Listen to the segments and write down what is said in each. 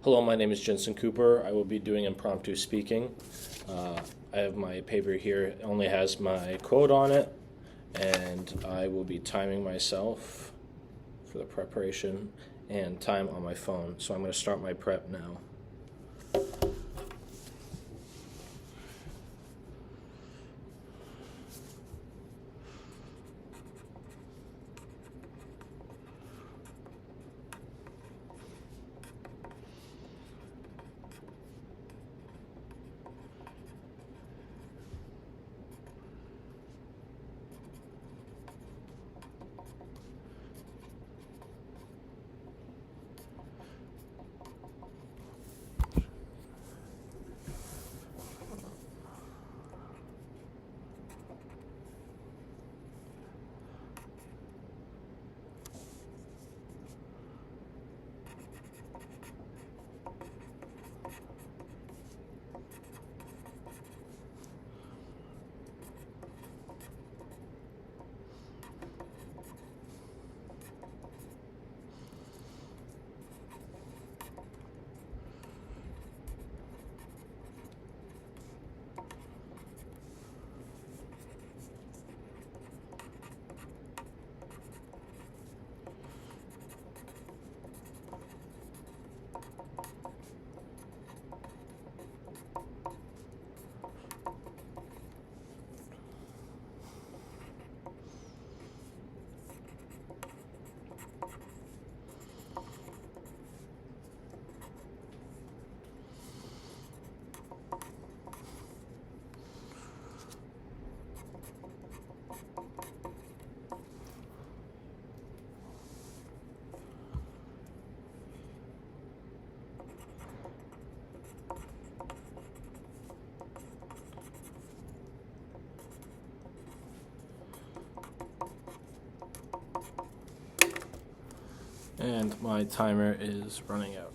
Hello, my name is Jensen Cooper. I will be doing impromptu speaking. I have my paper here. It only has my quote on it, and I will be timing myself for the preparation and time on my phone. So I'm going to start my prep now. And my timer is running out.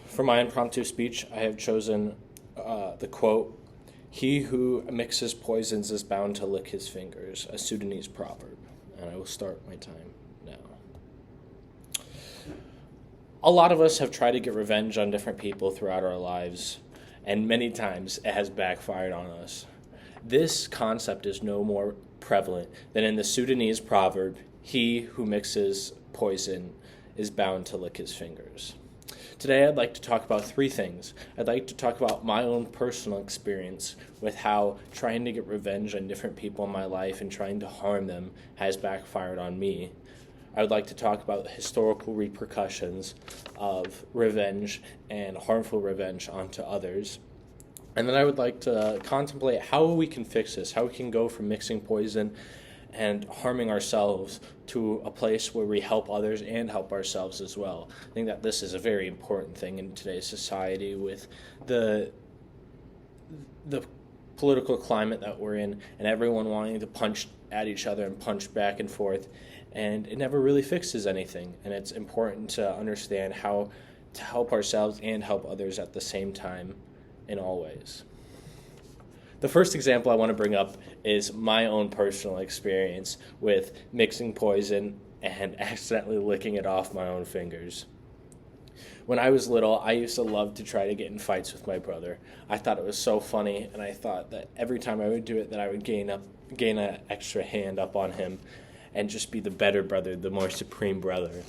For my impromptu speech, I have chosen the quote, "He who mixes poisons is bound to lick his fingers," a Sudanese proverb. And I will start my time now. A lot of us have tried to get revenge on different people throughout our lives, and many times it has backfired on us. This concept is no more prevalent than in the Sudanese proverb, "He who mixes poison is bound to lick his fingers." Today I'd like to talk about three things. I'd like to talk about my own personal experience with how trying to get revenge on different people in my life and trying to harm them has backfired on me. I would like to talk about the historical repercussions of revenge and harmful revenge onto others. And then I would like to contemplate how we can fix this, how we can go from mixing poison and harming ourselves to a place where we help others and help ourselves as well. I think that this is a very important thing in today's society with the political climate that we're in and everyone wanting to punch at each other and punch back and forth. And it never really fixes anything. And it's important to understand how to help ourselves and help others at the same time in all ways. The first example I want to bring up is my own personal experience with mixing poison and accidentally licking it off my own fingers. When I was little, I used to love to try to get in fights with my brother. I thought it was so funny, and I thought that every time I would do it, that I would gain an extra hand up on him and just be the better brother, the more supreme brother.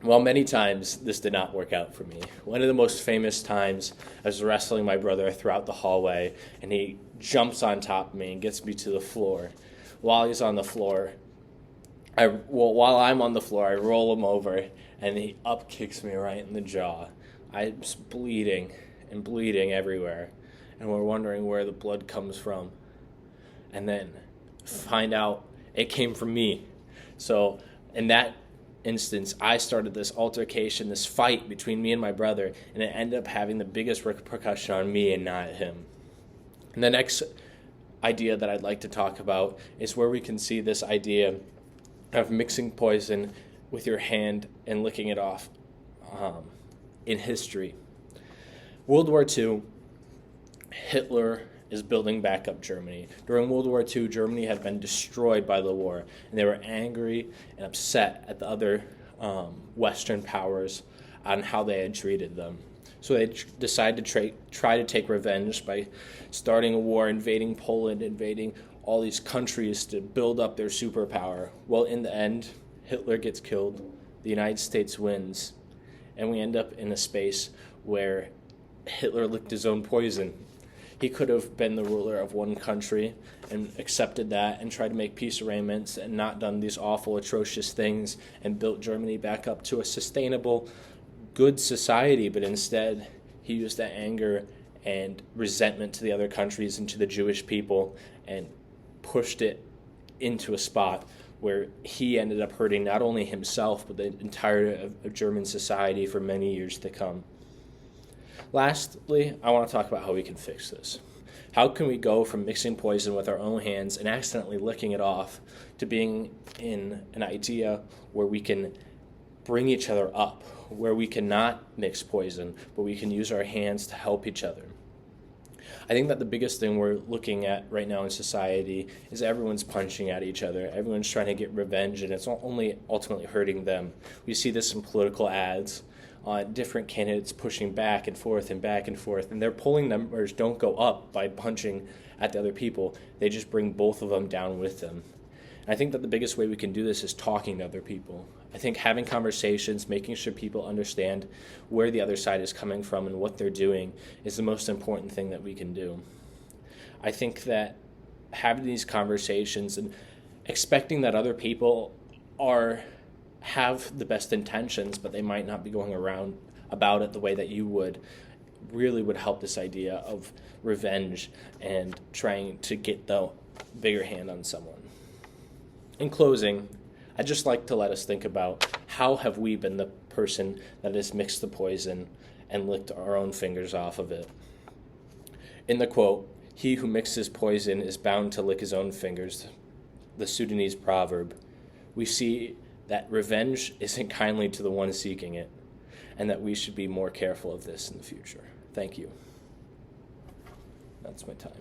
Well, many times this did not work out for me. One of the most famous times, I was wrestling my brother throughout the hallway, and he jumps on top of me and gets me to the floor. While he's on the floor, while I'm on the floor, I roll him over, and he up kicks me right in the jaw. I'm bleeding and bleeding everywhere, and we're wondering where the blood comes from. And then find out it came from me. So in that instance, I started this altercation, this fight between me and my brother, and it ended up having the biggest repercussion on me and not him. And the next idea that I'd like to talk about is where we can see this idea of mixing poison with your hand and licking it off in history. World War II, Hitler is building back up Germany. During World War II, Germany had been destroyed by the war, and they were angry and upset at the other Western powers on how they had treated them. So they decided to try to take revenge by starting a war, invading Poland, invading all these countries to build up their superpower. Well, in the end, Hitler gets killed, the United States wins, and we end up in a space where Hitler licked his own poison. He could have been the ruler of one country and accepted that and tried to make peace arrangements and not done these awful, atrocious things and built Germany back up to a sustainable, good society, but instead he used that anger and resentment to the other countries and to the Jewish people and pushed it into a spot where he ended up hurting not only himself but the entirety of German society for many years to come. Lastly, I want to talk about how we can fix this. How can we go from mixing poison with our own hands and accidentally licking it off to being in an idea where we can bring each other up, where we cannot mix poison, but we can use our hands to help each other? I think that the biggest thing we're looking at right now in society is everyone's punching at each other. Everyone's trying to get revenge, and it's only ultimately hurting them. We see this in political ads. Different candidates pushing back and forth, and their polling numbers don't go up by punching at the other people. They just bring both of them down with them. And I think that the biggest way we can do this is talking to other people. I think having conversations, making sure people understand where the other side is coming from and what they're doing is the most important thing that we can do. I think that having these conversations and expecting that other people have the best intentions, but they might not be going around about it the way that you would, really would help this idea of revenge and trying to get the bigger hand on someone. In closing, I'd just like to let us think about how have we been the person that has mixed the poison and licked our own fingers off of it. In the quote, "He who mixes poison is bound to lick his own fingers," the Sudanese proverb, we see that revenge isn't kindly to the one seeking it, and that we should be more careful of this in the future. Thank you. That's my time.